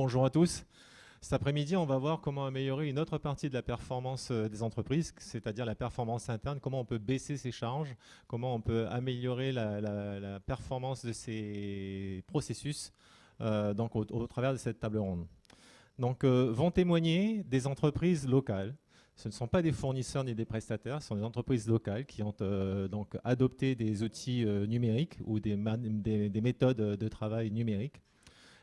bonjour à tous. Cet après-midi, on va voir comment améliorer une autre partie de la performance des entreprises, c'est-à-dire la performance interne, comment on peut baisser ses charges, comment on peut améliorer la performance de ces processus donc au travers de cette table ronde. Donc, vont témoigner des entreprises locales. Ce ne sont pas des fournisseurs ni des prestataires, ce sont des entreprises locales qui ont donc adopté des outils numériques ou des méthodes de travail numériques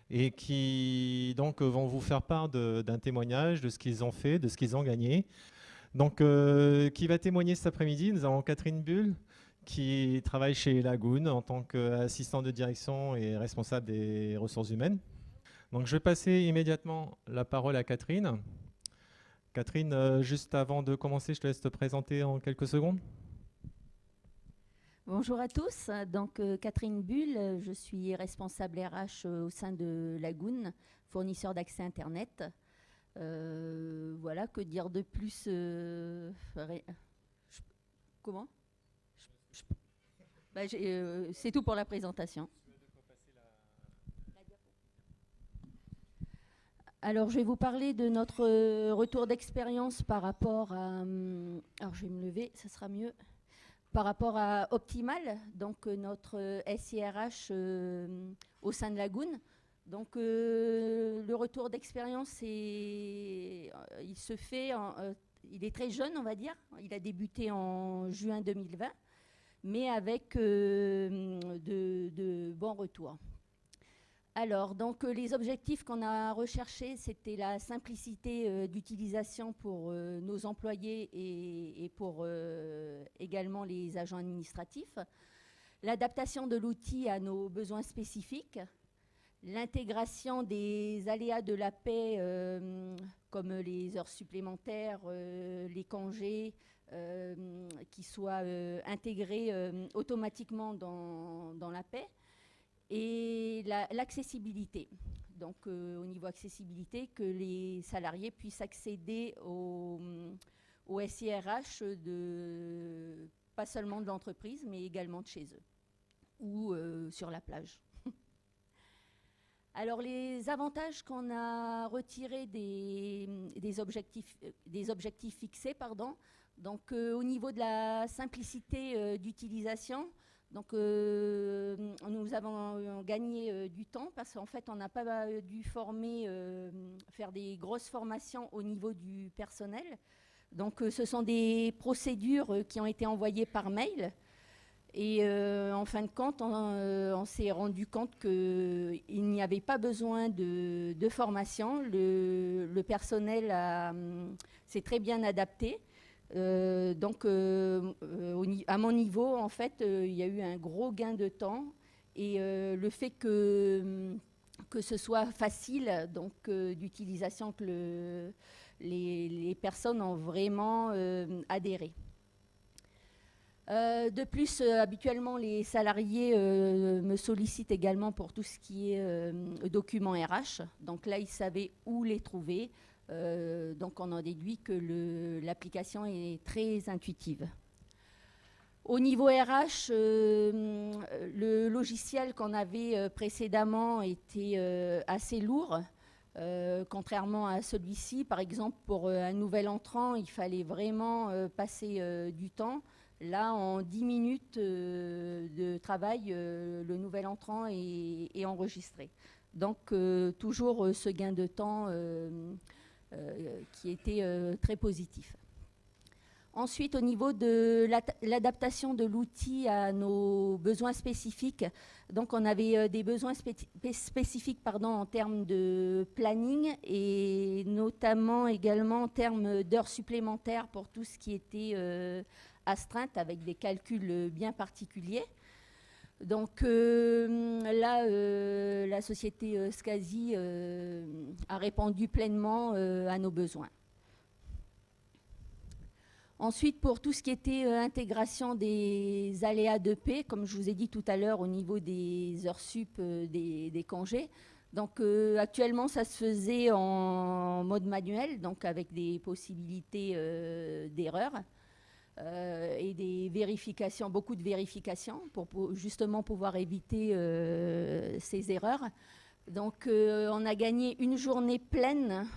et qui donc vont vous faire part d'un témoignage de ce qu'ils ont fait, de ce qu'ils ont gagné. Donc, qui va témoigner cet après-midi? Nous avons Catherine Bull, qui travaille chez Lagoon en tant qu'assistante de direction et responsable des ressources humaines. Donc, je vais passer immédiatement la parole à Catherine. Catherine, juste avant de commencer, je te laisse te présenter en quelques secondes. Bonjour à tous, donc Catherine Bull, je suis responsable RH au sein de Lagoon, fournisseur d'accès Internet. Voilà, que dire de plus comment c'est tout pour la présentation. Alors, je vais vous parler de notre retour d'expérience par rapport à... alors, je vais me lever, ça sera mieux. Par rapport à Optimal, donc notre SIRH au sein de Lagoon. Donc le retour d'expérience, il se fait, il est très jeune, on va dire. Il a débuté en juin 2020, mais avec de bons retours. Alors, donc les objectifs qu'on a recherchés, c'était la simplicité d'utilisation pour nos employés et pour également les agents administratifs, l'adaptation de l'outil à nos besoins spécifiques, l'intégration des aléas de la paie comme les heures supplémentaires, les congés, qui soient intégrés automatiquement dans la paie, et l'accessibilité. Donc au niveau accessibilité, que les salariés puissent accéder au SIRH pas seulement de l'entreprise, mais également de chez eux ou sur la plage. Alors les avantages qu'on a retirés des objectifs fixés, donc au niveau de la simplicité d'utilisation, donc nous avons gagné du temps parce qu'en fait on n'a pas dû faire des grosses formations au niveau du personnel. Donc ce sont des procédures qui ont été envoyées par mail. Et en fin de compte, on s'est rendu compte qu'il n'y avait pas besoin de formation. Le personnel s'est très bien adapté. Donc, à mon niveau, en fait, il y a eu un gros gain de temps. Et le fait que ce soit facile d'utilisation, que les personnes ont vraiment adhéré. De plus, habituellement, les salariés me sollicitent également pour tout ce qui est documents RH. Donc là, ils savaient où les trouver. Donc on en déduit que l'application est très intuitive. Au niveau RH, le logiciel qu'on avait précédemment était assez lourd. Contrairement à celui-ci, par exemple, pour un nouvel entrant, il fallait vraiment passer du temps. Là, en 10 minutes de travail, le nouvel entrant est enregistré. Donc, toujours ce gain de temps qui était très positif. Ensuite, au niveau de l'adaptation de l'outil à nos besoins spécifiques, donc on avait des besoins spécifiques en termes de planning et notamment également en termes d'heures supplémentaires pour tout ce qui était astreinte avec des calculs bien particuliers. Donc là, la société Scasi a répondu pleinement à nos besoins. Ensuite, pour tout ce qui était intégration des aléas de paie, comme je vous ai dit tout à l'heure au niveau des heures sup, des congés. Donc actuellement, ça se faisait en mode manuel, donc avec des possibilités d'erreurs. Et des vérifications, beaucoup de vérifications pour justement pouvoir éviter ces erreurs. Donc, on a gagné une journée pleine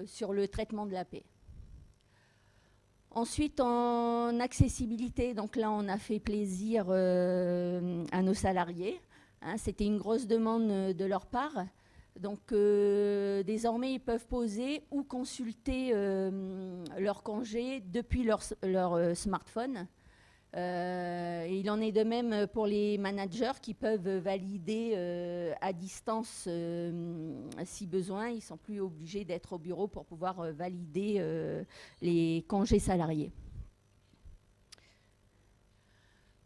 sur le traitement de la paix. Ensuite, en accessibilité, donc là, on a fait plaisir à nos salariés. Hein, c'était une grosse demande de leur part. Donc, désormais, ils peuvent poser ou consulter leur congé depuis leur smartphone. Il en est de même pour les managers qui peuvent valider à distance si besoin. Ils ne sont plus obligés d'être au bureau pour pouvoir valider les congés salariés.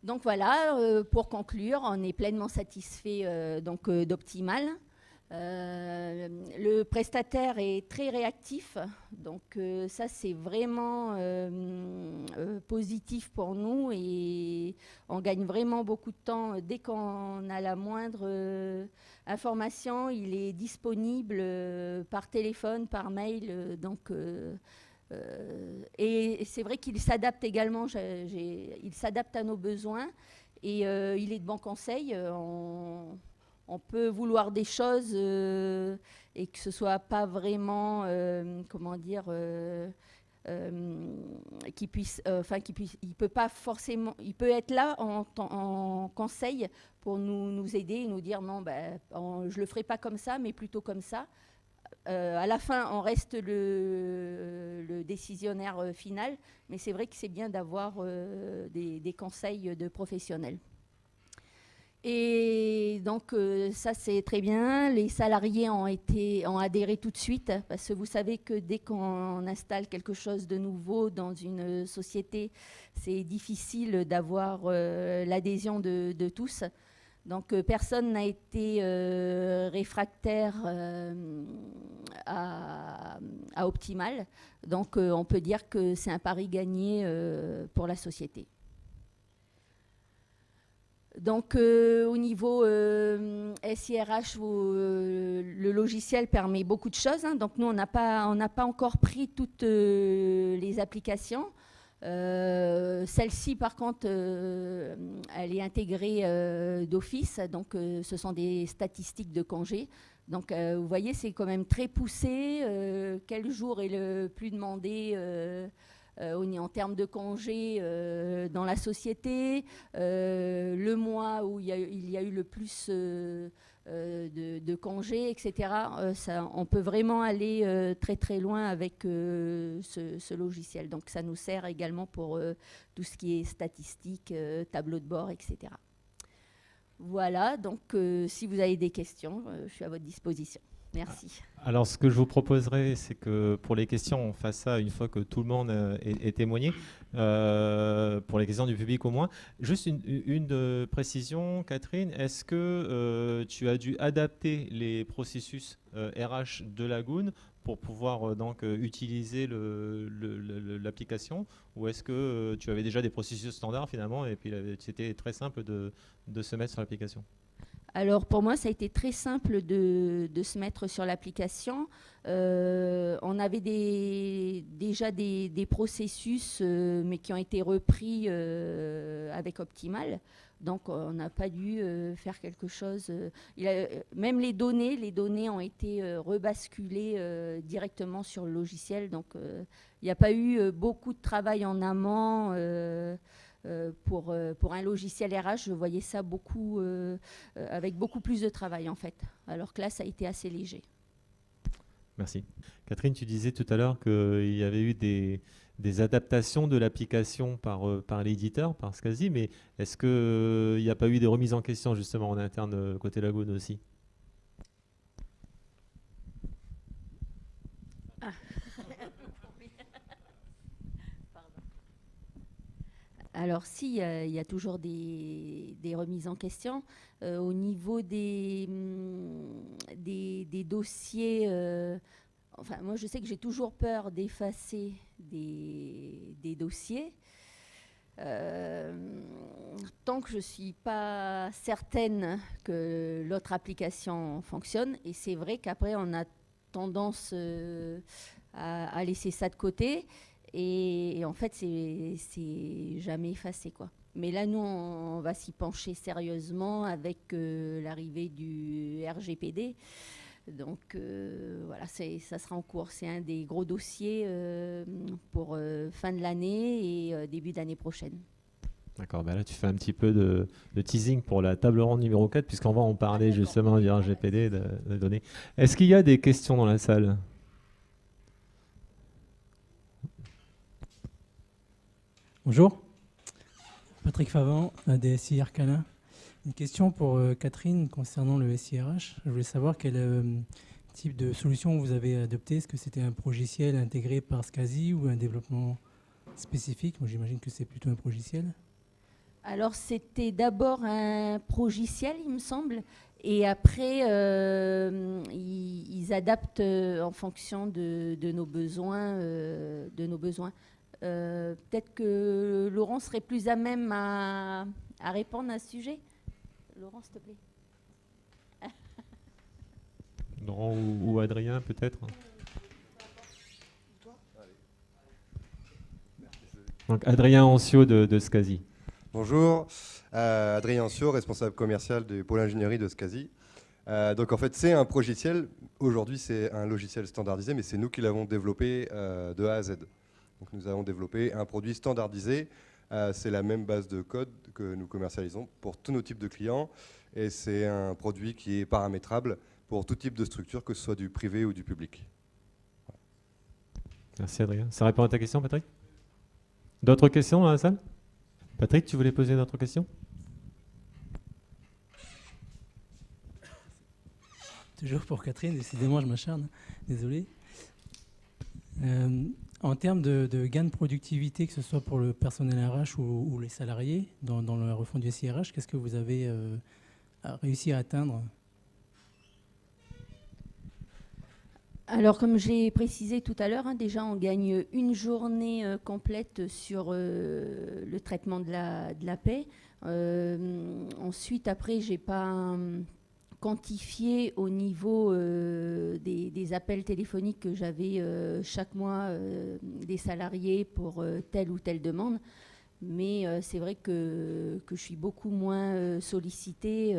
Donc voilà, pour conclure, on est pleinement satisfait d'Optimal. Le prestataire est très réactif, donc ça c'est vraiment positif pour nous et on gagne vraiment beaucoup de temps. Dès qu'on a la moindre information, il est disponible par téléphone, par mail, et c'est vrai qu'il s'adapte également, il s'adapte à nos besoins et il est de bons conseils. On peut vouloir des choses et que ce soit pas vraiment, il peut pas forcément, il peut être là en conseil pour nous aider et nous dire non, je le ferai pas comme ça, mais plutôt comme ça. À la fin, on reste le décisionnaire final, mais c'est vrai que c'est bien d'avoir des conseils de professionnels. Et donc ça c'est très bien, les salariés ont adhéré tout de suite parce que vous savez que dès qu'on installe quelque chose de nouveau dans une société, c'est difficile d'avoir l'adhésion de tous. Donc personne n'a été réfractaire à Optimal, donc on peut dire que c'est un pari gagné pour la société. Donc, au niveau SIRH, le logiciel permet beaucoup de choses. Hein. Donc, nous, on n'a pas encore pris toutes les applications. Celle-ci, par contre, elle est intégrée d'office. Donc, ce sont des statistiques de congés. Donc, vous voyez, c'est quand même très poussé. Quel jour est le plus demandé en termes de congés dans la société, le mois où il y a eu le plus de congés, etc. On peut vraiment aller très très loin avec ce logiciel. Donc ça nous sert également pour tout ce qui est statistique, tableau de bord, etc. Voilà, donc si vous avez des questions, je suis à votre disposition. Merci. Alors, ce que je vous proposerais, c'est que pour les questions, on fasse ça une fois que tout le monde est témoigné, pour les questions du public au moins. Juste une précision, Catherine, est-ce que tu as dû adapter les processus RH de Lagoon pour pouvoir donc utiliser l'application, ou est-ce que tu avais déjà des processus standards finalement et puis c'était très simple de se mettre sur l'application? Alors pour moi, ça a été très simple de se mettre sur l'application. On avait déjà des processus, mais qui ont été repris avec Optimal. Donc on n'a pas dû faire quelque chose. Même les données ont été rebasculées directement sur le logiciel. Donc il n'y a pas eu beaucoup de travail en amont. Pour un logiciel RH, je voyais ça avec beaucoup plus de travail en fait, alors que là, ça a été assez léger. Merci. Catherine, tu disais tout à l'heure qu'il y avait eu des adaptations de l'application par l'éditeur, par Scasi, mais est-ce qu'il n'y a pas eu des remises en question justement en interne côté Lagoon aussi? Alors si, il y a toujours des remises en question. Au niveau des dossiers, enfin moi je sais que j'ai toujours peur d'effacer des dossiers. Tant que je ne suis pas certaine que l'autre application fonctionne, et c'est vrai qu'après on a tendance à laisser ça de côté. Et en fait, c'est jamais effacé, quoi. Mais là, nous, on va s'y pencher sérieusement avec l'arrivée du RGPD. Donc voilà, ça sera en cours. C'est un des gros dossiers pour fin de l'année et début d'année prochaine. D'accord, ben là tu fais un petit peu de teasing pour la table ronde numéro 4, puisqu'on va en parler justement du RGPD de données. Est-ce qu'il y a des questions dans la salle? Bonjour, Patrick Favant, DSI Arcana. Une question pour Catherine concernant le SIRH. Je voulais savoir quel type de solution vous avez adopté. Est-ce que c'était un progiciel intégré par SCSI ou un développement spécifique? Moi, j'imagine que c'est plutôt un progiciel. Alors, c'était d'abord un progiciel, il me semble, et après, ils adaptent en fonction de nos besoins. Peut-être que Laurent serait plus à même à répondre à ce sujet. Laurent, s'il te plaît. Laurent ou Adrien, peut-être? Donc, Adrien Ancio de SCSI. Bonjour, Adrien Ancio, responsable commercial du pôle ingénierie de SCSI. Donc en fait, c'est un progiciel. Aujourd'hui, c'est un logiciel standardisé, mais c'est nous qui l'avons développé de A à Z. Donc nous avons développé un produit standardisé. C'est la même base de code que nous commercialisons pour tous nos types de clients. Et c'est un produit qui est paramétrable pour tout type de structure, que ce soit du privé ou du public. Merci Adrien. Ça répond à ta question, Patrick? D'autres questions dans la salle? Patrick, tu voulais poser une autre question? Toujours pour Catherine, décidément je m'acharne, désolé. En termes de gain de productivité, que ce soit pour le personnel RH ou les salariés, dans la refonte du SIRH, qu'est-ce que vous avez réussi à atteindre? Alors, comme j'ai précisé tout à l'heure, déjà, on gagne une journée complète sur le traitement de la paie. Ensuite, après, je n'ai pas quantifié au niveau des appels téléphoniques que j'avais chaque mois des salariés pour telle ou telle demande. Mais c'est vrai que je suis beaucoup moins sollicitée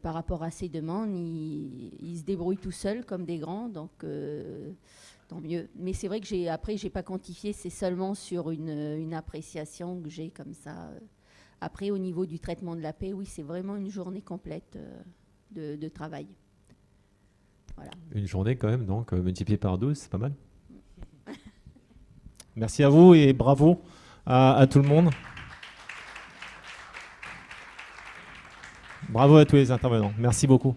par rapport à ces demandes. Ils se débrouillent tout seuls comme des grands, donc tant mieux. Mais c'est vrai que j'ai pas quantifié, c'est seulement sur une appréciation que j'ai comme ça. Après, au niveau du traitement de la paie, oui, c'est vraiment une journée complète de travail. Voilà. Une journée quand même, donc multipliée par 12, c'est pas mal. Merci à vous et bravo à tout le monde. Bravo à tous les intervenants. Merci beaucoup.